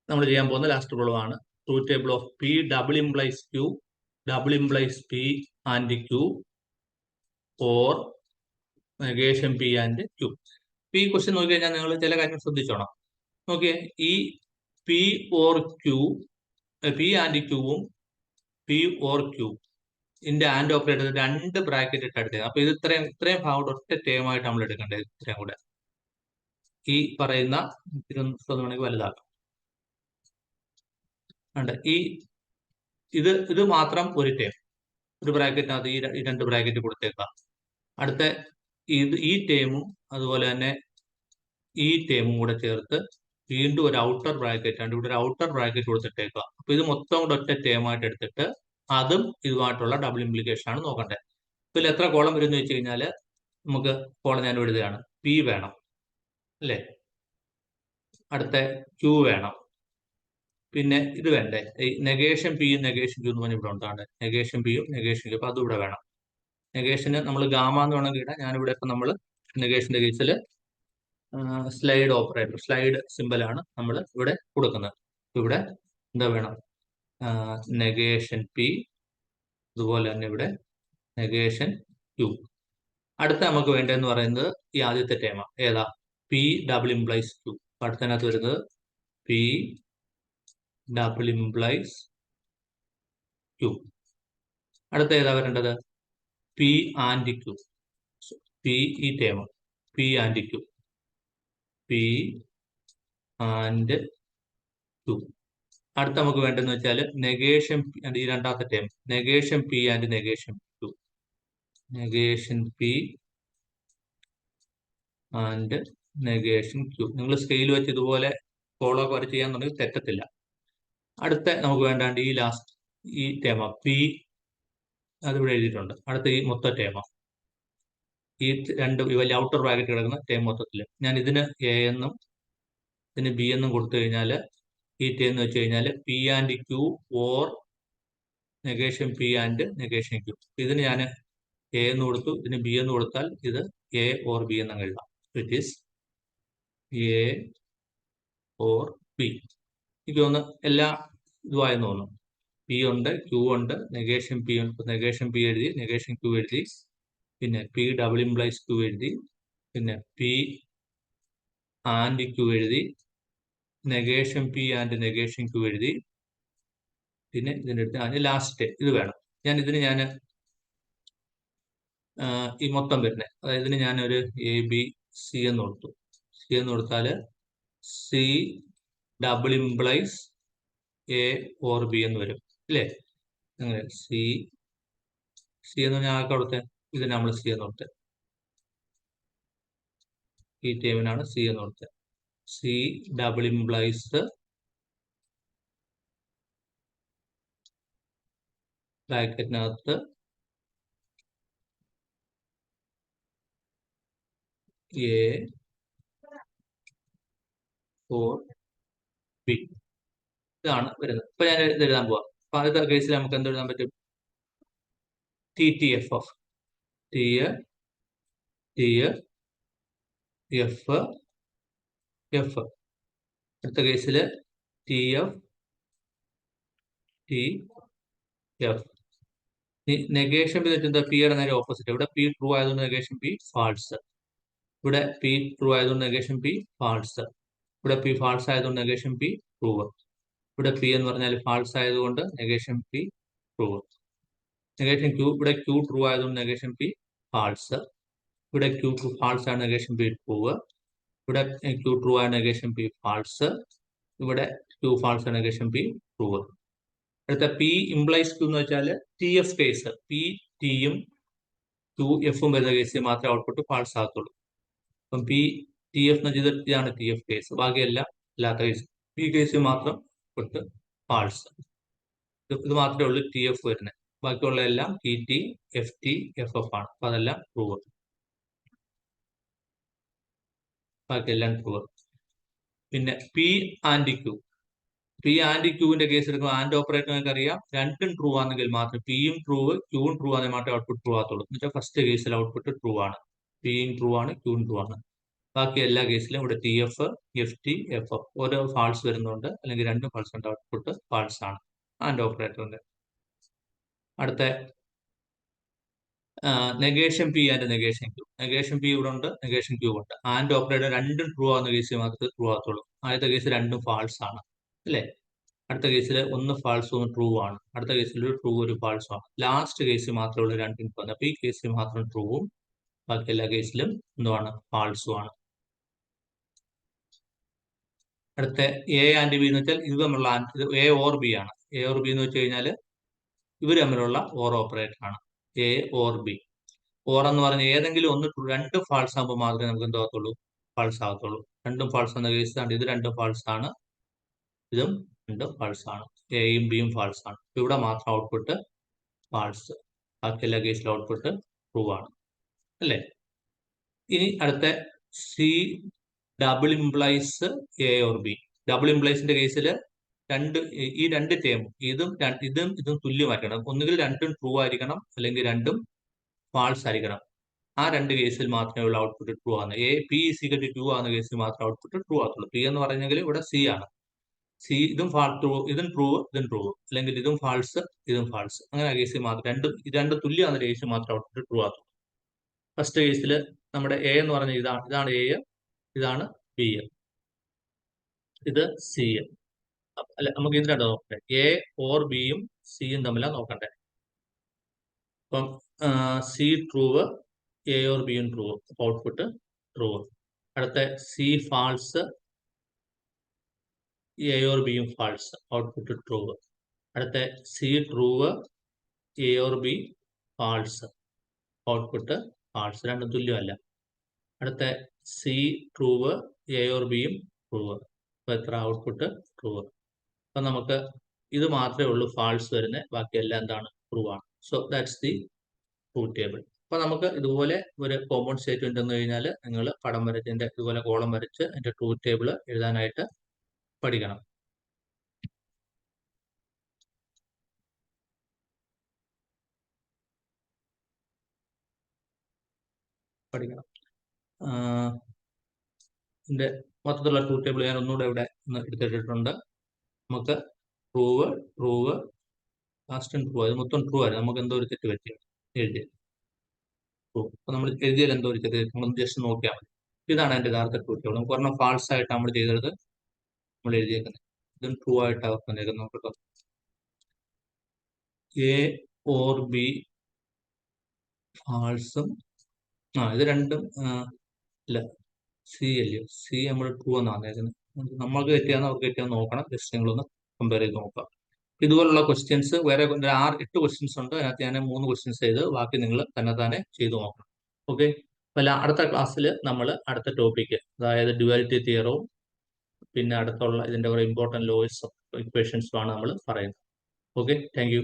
നമ്മൾ ചെയ്യാൻ പോകുന്ന ലാസ്റ്റ് പ്രോബ്ലം ആണ്. Truth table of P double implies Q double implies P and Q or negation P and Q. ഈ ക്വസ്റ്റ്യൻ നോക്കി കഴിഞ്ഞാൽ നിങ്ങൾ ചില കാര്യങ്ങൾ ശ്രദ്ധിച്ചോണം. നോക്കിയേ, ഈ P or Q, P and ക്യൂവും പി ഓർ ക്യൂ ഇതിന്റെ ആൻഡ് ഓപ്പറേറ്റർ രണ്ട് ബ്രാക്കറ്റ് ഇട്ട് എടുത്തത്. അപ്പൊ ഇത് ഇത്രയും ഭാഗം ഒറ്റ ടേമായിട്ട് നമ്മൾ എടുക്കേണ്ടത്. ഇത്രയും കൂടെ ഈ പറയുന്ന വേണമെങ്കിൽ വലുതാക്കാം. ഈ ഇത് മാത്രം ഒരു ടേം, ഒരു ബ്രാക്കറ്റിനകത്ത് ഈ രണ്ട് ബ്രാക്കറ്റ് കൊടുത്തേക്കാം. അടുത്ത ഈ ടേമും അതുപോലെ തന്നെ ഈ ടേമും കൂടെ ചേർത്ത് വീണ്ടും ഒരു ഔട്ടർ ബ്രാക്കറ്റ് ആണ്, ഇവിടെ ഒരു ഔട്ടർ ബ്രാക്കറ്റ് കൊടുത്തിട്ടേക്കുക. അപ്പൊ ഇത് മൊത്തം കൂടെ ഒറ്റ ടേമായിട്ട് എടുത്തിട്ട് അതും ഇതുമായിട്ടുള്ള ഡബിൾ ഇംപ്ലിക്കേഷൻ ആണ് നോക്കേണ്ടത്. ഇതിൽ എത്ര കോളം വരും എന്ന് വെച്ച് കഴിഞ്ഞാല് നമുക്ക് കോളം ഞാൻ എഴുതുകയാണ്. പി വേണം അല്ലേ, അടുത്ത ക്യൂ വേണം, പിന്നെ ഇത് വേണ്ടേ, ഈ നെഗേഷൻ പിയും നെഗേഷൻ ക്യൂ എന്ന് പറഞ്ഞ ഇവിടെ ഉണ്ടാണ്. നെഗേഷൻ പിയും നെഗേഷൻ ക്യൂ, അപ്പൊ അതും ഇവിടെ വേണം. നെഗേഷന് നമ്മൾ ഗാമ എന്ന് വേണമെങ്കിൽ ഇടാം. ഞാനിവിടെ ഇപ്പൊ നമ്മൾ നെഗേഷന്റെ കേസിൽ സ്ലൈഡ് ഓപ്പറേറ്റർ, സ്ലൈഡ് സിമ്പലാണ് നമ്മൾ ഇവിടെ കൊടുക്കുന്നത്. ഇവിടെ എന്താ വേണം, നെഗേഷൻ പി, അതുപോലെ തന്നെ ഇവിടെ നെഗേഷൻ ക്യൂ. അടുത്ത നമുക്ക് വേണ്ടതെന്ന് പറയുന്നത് ഈ ആദ്യത്തെ ടേമ ഏതാ, പി ഡബിൾ ഇംപ്ലൈസ് ക്യൂ. അടുത്തതിനകത്ത് വരുന്നത് പി ഡബിൾ ഇംപ്ലൈസ് ക്യൂ. അടുത്ത ഏതാ വരേണ്ടത്, പി ആൻഡ് ക്യൂ. പി ഈ term P and Q, P and Q. അടുത്ത നമുക്ക് വേണ്ടതെന്ന് വെച്ചാൽ നെഗേഷൻ, ഈ രണ്ടാമത്തെ term negation P and negation Q. Negation P and negation Q. നിങ്ങൾ സ്കെയിൽ വെച്ച് ഇതുപോലെ ഫോളോ ഒക്കെ വരെ ചെയ്യാന്നുണ്ടെങ്കിൽ തെറ്റത്തില്ല. അടുത്ത നമുക്ക് വേണ്ടാണ്ട് ഈ ലാസ്റ്റ് ഈ ടേമ പി, അതിവിടെ എഴുതിയിട്ടുണ്ട്. അടുത്ത ഈ മൊത്തം ടേമ, ഈ രണ്ട് വലിയ ഔട്ടർ ബ്രാക്കറ്റ് കിടക്കുന്ന ടേം മൊത്തത്തിൽ ഞാൻ ഇതിന് എ എന്നും ഇതിന് ബി എന്നും കൊടുത്തു കഴിഞ്ഞാൽ ഈ ടേം എന്ന് വെച്ച് കഴിഞ്ഞാൽ P and Q or negation P and negation Q. ഇതിന് ഞാൻ എ എന്ന് കൊടുത്തു, ഇതിന് ബി എന്ന് കൊടുത്താൽ ഇത് എ ഓർ ബി എന്ന് എഴുതാം. It is A or B. എനിക്ക് തോന്നുന്നു എല്ലാ ഇതുമായെന്ന് തോന്നുന്നു. പി ഉണ്ട്, ക്യൂ ഉണ്ട്, നെഗേഷൻ പി ഉണ്ട്. നെഗേഷൻ പി എഴുതി, നെഗേഷൻ ക്യൂ എഴുതി, പിന്നെ പി ഡബിൾ ഇംപ്ലൈസ് ക്യൂ എഴുതി, പിന്നെ പി ആൻഡ് ക്യൂ എഴുതി, negation P and negation Q എഴുതി, പിന്നെ ഇതിൻ്റെ അടുത്ത് ലാസ്റ്റ് ഇത് വേണം. ഞാൻ ഈ മൊത്തം വരുന്നത്, അതായത് ഇതിന് ഞാനൊരു എ ബി സി എന്ന് കൊടുത്തു. സി എന്ന് കൊടുത്താൽ C double implies A or B എന്ന് വരും അല്ലേ. അങ്ങനെ സി എന്ന് പറഞ്ഞാൽ ആർക്കാ കൊടുത്തത്, ഇത് നമ്മൾ സി എന്ന് കൊടുത്തത്, ഈ ടേമിനാണ് സി എന്ന് കൊടുത്തത്. സി ഡബിൾ ഇംപ്ലൈസ് ബ്രാക്കറ്റിനകത്ത് എ ഓർ ബി, ഇതാണ് വരുന്നത്. ഇപ്പൊ ഞാൻ ഇത് എഴുതാൻ പോവാം. അപ്പൊ ആദ്യത്തെ കേസിൽ നമുക്ക് എന്ത് എഴുതാൻ പറ്റും, T T F of T T F F. അടുത്ത കേസിൽ T F T F. Negation P വെച്ചാൽ പിയുടെ നേരെ ഓപ്പോസിറ്റ്. ഇവിടെ പി ട്രൂ ആയതുകൊണ്ട് നെഗേഷൻ പി ഫാൾസ്, ഇവിടെ പി ട്രൂ ആയതുകൊണ്ട് നെഗേഷൻ പി ഫാൾസ്, ഇവിടെ പി ഫാൾസ് ആയതുകൊണ്ട് നെഗേഷൻ പി ട്രൂവ്, ഇവിടെ പി എന്ന് പറഞ്ഞാൽ ഫാൾസ് ആയതുകൊണ്ട് നെഗേഷൻ പി ട്രൂവ്. നെഗേഷൻ ക്യൂ, ഇവിടെ ക്യൂ ട്രൂ ആയതുകൊണ്ട് നെഗേഷൻ പി ഫാൾസ്, ഇവിടെ ക്യൂ ഫാൾസ് ആണ് നെഗേഷൻ പി ട്രൂവ്, ഇവിടെ ക്യൂ ട്രൂ ആണ് നെഗേഷൻ പി ഫാൾസ്, ഇവിടെ ക്യൂ ഫാൾസ് ആണ് നെഗേഷൻ പി ട്രൂവ്. അടുത്ത പി ഇംപ്ലൈസ് ക്യൂ എന്ന് വെച്ചാൽ ടി എഫ് കേസ്, പി ടിയും ക്യൂ എഫും വരുന്ന കേസിൽ മാത്രമേ ഔട്ട്പുട്ട് ഫാൾസ് ആകത്തുള്ളൂ. അപ്പം പി ടി എഫ് എന്ന് വെച്ചാൽ ഇതാണ് ടി എഫ് കേസ്, ബാക്കിയെല്ലാം അല്ലാത്ത കേസ്. പി കേസിൽ മാത്രം ഔട്ട്പുട്ട് ഫാൾസ്. ഇത് മാത്രമേ ഉള്ളൂ ടി എഫ് വരുന്നത്. ബാക്കിയുള്ള എല്ലാം T T F T F F ആണ്. അപ്പൊ അതെല്ലാം ട്രൂവ്, ബാക്കിയെല്ലാം ട്രൂവ്. പിന്നെ P and Q, P and ക്യൂവിന്റെ കേസ് എടുക്കുമ്പോൾ ആൻഡ് ഓപ്പറേറ്റർ നിങ്ങൾക്ക് അറിയാം, രണ്ടും ട്രൂ ആണെങ്കിൽ മാത്രം പിയും ട്രൂ ക്യൂവും ട്രൂ ആണെങ്കിൽ മാത്രമേ ഔട്ട്പുട്ട് ട്രൂ ആകത്തുള്ളൂ. എന്നുവെച്ചാൽ ഫസ്റ്റ് കേസിൽ ഔട്ട്പുട്ട് ട്രൂ ആണ്, പിയും ട്രൂ ആണ്, ക്യൂവും ട്രൂ ആണ്. ബാക്കി എല്ലാ കേസിലും ഇവിടെ T F, F T, F F ഓരോ ഫാൾസ് വരുന്നുണ്ട്, അല്ലെങ്കിൽ രണ്ടും ഫാൾസ് ഉണ്ട്, ഔട്ട്പുട്ട് ഫാൾസ് ആണ് ആൻഡ് ഓപ്പറേറ്ററിന്റെ. അടുത്ത negation P and negation Q. Negation P ഇവിടെ ഉണ്ട്, നെഗേഷൻ ക്യൂ ഉണ്ട്. ആൻഡ് ഓപ്പറേറ്റർ രണ്ടും ട്രൂ ആവുന്ന കേസിൽ മാത്രമേ ട്രൂ ആകത്തുള്ളൂ. ആദ്യത്തെ കേസ് രണ്ടും ഫാൾസ് ആണ് അല്ലേ. അടുത്ത കേസിൽ ഒന്ന് ഫാൾസും ഒന്ന് ട്രൂ ആണ്. അടുത്ത കേസിൽ ഒരു ട്രൂ ഒരു ഫാൾസും ആണ്. ലാസ്റ്റ് കേസിൽ മാത്രമേ ഉള്ളൂ രണ്ടും ട്രൂ. അപ്പൊ ഈ കേസിൽ മാത്രം ട്രൂവും ബാക്കി എല്ലാ കേസിലും എന്തുമാണ്, ഫാൾസും ആണ്. അടുത്ത എ ആൻഡ് ബി എന്ന് വെച്ചാൽ ഇത് തമ്മിലുള്ള എ ഓർ ബി ആണ്. എ ഓർ ബി എന്ന് വെച്ച് കഴിഞ്ഞാൽ ഇവർ തമ്മിലുള്ള ഓർ ഓപ്പറേറ്റർ ആണ് എ ഓർ ബി. ഓർ എന്ന് പറഞ്ഞാൽ ഏതെങ്കിലും ഒന്ന് രണ്ട് ഫാൾസ് ആകുമ്പോൾ മാത്രമേ നമുക്ക് എന്താകത്തുള്ളൂ, ഫാൾസ് ആകത്തുള്ളൂ. രണ്ടും ഫാൾസ് എന്ന കേസാണ്, ഇത് രണ്ടും ഫാൾസ് ആണ്, ഇതും രണ്ടും ഫാൾസ് ആണ്, എയും ബിയും ഫാൾസ് ആണ്. ഇവിടെ മാത്രം ഔട്ട്പുട്ട് ഫാൾസ്, ബാക്കി എല്ലാ കേസിലും ഔട്ട്പുട്ട് ട്രൂ ആണ് അല്ലേ. ഇനി അടുത്ത C double implies A or B. Double ഇംപ്ലൈസിന്റെ കേസിൽ ഈ രണ്ട് ടേം ഇതും ഇതും തുല്യമായിരിക്കണം. ഒന്നുകിൽ രണ്ടും ട്രൂ ആയിരിക്കണം, അല്ലെങ്കിൽ രണ്ടും ഫാൾസ് ആയിരിക്കണം. ആ രണ്ട് കേസിൽ മാത്രമേ ഉള്ള ഔട്ട്പുട്ട് ട്രൂ ആണ്. A P is equal to Q ആകുന്ന കേസിൽ മാത്രമേ ഔട്ട്പുട്ട് ട്രൂ ആകത്തുള്ളൂ. പി എന്ന് പറഞ്ഞെങ്കിൽ ഇവിടെ സി ആണ്. സി ഇതും ട്രൂ, ഇതും ട്രൂ, ഇതും ട്രൂ, അല്ലെങ്കിൽ ഇതും ഫാൾസ്, ഇതും ഫാൾസ്. അങ്ങനെ ആ കേസിൽ മാത്രം രണ്ടും തുല്യമാകുന്ന കേസിൽ മാത്രം ഔട്ട്പുട്ട് ട്രൂ ആകത്തുള്ളൂ. ഫസ്റ്റ് കേസിൽ നമ്മുടെ എ എന്ന് പറഞ്ഞ ഇതാണ് എ, ഇതാണ് ബി, ഇത് സി. അല്ല, നമുക്ക് ഇത് രണ്ടോ നോക്കട്ടെ, എ ഓർ ബിയും സിയും തമ്മിലാണ് നോക്കണ്ടേ. അപ്പം സി ട്രൂവ്, എ ഓർ ബിയും ട്രൂ, ഔട്ട്പുട്ട് ട്രൂ. അടുത്ത സി ഫാൾസ്, എ ഓർ ബിയും ഫാൾസ്, ഔട്ട്പുട്ട് ട്രൂ. അടുത്ത C true, A or B false, output false, രണ്ടും തുല്യമല്ല. അടുത്ത സി ട്രൂവ്, എ ഓർ ബിയും ട്രൂവ്, അപ്പൊ എത്ര ഔട്ട്പുട്ട് ട്രൂവ്. അപ്പൊ നമുക്ക് ഇത് മാത്രമേ ഉള്ളൂ ഫാൾസ് വരുന്നത്, ബാക്കി എല്ലാം എന്താണ്, ട്രൂ ആണ്. So that's the truth table. അപ്പൊ നമുക്ക് ഇതുപോലെ ഒരു കോമ്പൗണ്ട് സ്റ്റേറ്റ്മെന്റ് എന്ന് കഴിഞ്ഞാൽ നിങ്ങൾ പടം വരച്ചതിന്റെ ഇതുപോലെ കോളം വരച്ച് അതിന്റെ ട്രൂത്ത് ടേബിൾ എഴുതാനായിട്ട് പഠിക്കണം. ഇതിന്റെ മൊത്തത്തിലുള്ള ട്രൂത്ത് ടേബിൾ ഞാൻ ഒന്നുകൂടെ ഇവിടെ എടുത്തിട്ടുണ്ട്. നമുക്ക് ട്രൂവ്, ട്രൂവ്, ലാസ്റ്റ് ട്രൂ, അത് മൊത്തം ട്രൂ ആയിരുന്നു. നമുക്ക് എന്തോ ഒരു തെറ്റ് പറ്റി എഴുതി ട്രൂ. അപ്പൊ നമ്മൾ എഴുതിയാൽ എന്തോ ഒരു തെറ്റ്, നമ്മളൊന്ന് ജസ്റ്റ് നോക്കിയാൽ മതി. ഇതാണ് എന്റെ യഥാർത്ഥ ട്രൂത്ത് ടേബിൾ. നമുക്ക് ഒരെണ്ണം ഫാൾസ് ആയിട്ട് നമ്മൾ ചെയ്തത് നമ്മൾ എഴുതിയേക്കുന്നത്, ഇതും ട്രൂ ആയിട്ടാണ് വന്നേക്കുന്നത്. നമുക്ക് എ ഓർ ബി ഫാൾസും, ഇത് രണ്ടും ഇല്ല, സി അല്ലയോ, സി നമ്മൾ ട്രൂ എന്നാണ് വന്നേക്കുന്നത്. നമ്മൾക്ക് തെറ്റിയാന്ന് അവർക്ക് തെറ്റിയാന്ന് നോക്കണം. ജസ്റ്റ് നിങ്ങളൊന്ന് കമ്പയർ ചെയ്ത് നോക്കാം. ഇതുപോലുള്ള ക്വസ്റ്റ്യൻസ് വേറെ 8 ക്വസ്റ്റ്യൻസ് ഉണ്ട്. അതിനകത്ത് ഞാൻ 3 ക്വസ്റ്റ്യൻസ് ചെയ്ത് ബാക്കി നിങ്ങൾ തന്നെ ചെയ്തു നോക്കണം. ഓക്കെ. അല്ല, അടുത്ത ക്ലാസ്സിൽ നമ്മൾ അടുത്ത ടോപ്പിക്ക്, അതായത് ഡ്യുവാലിറ്റി തിയറവും പിന്നെ അടുത്തുള്ള ഇതിന്റെ കുറെ ഇമ്പോർട്ടൻറ്റ് ലോസ് ഇക്വേഷൻസും ആണ് നമ്മൾ പറയുന്നത്. Okay, thank you.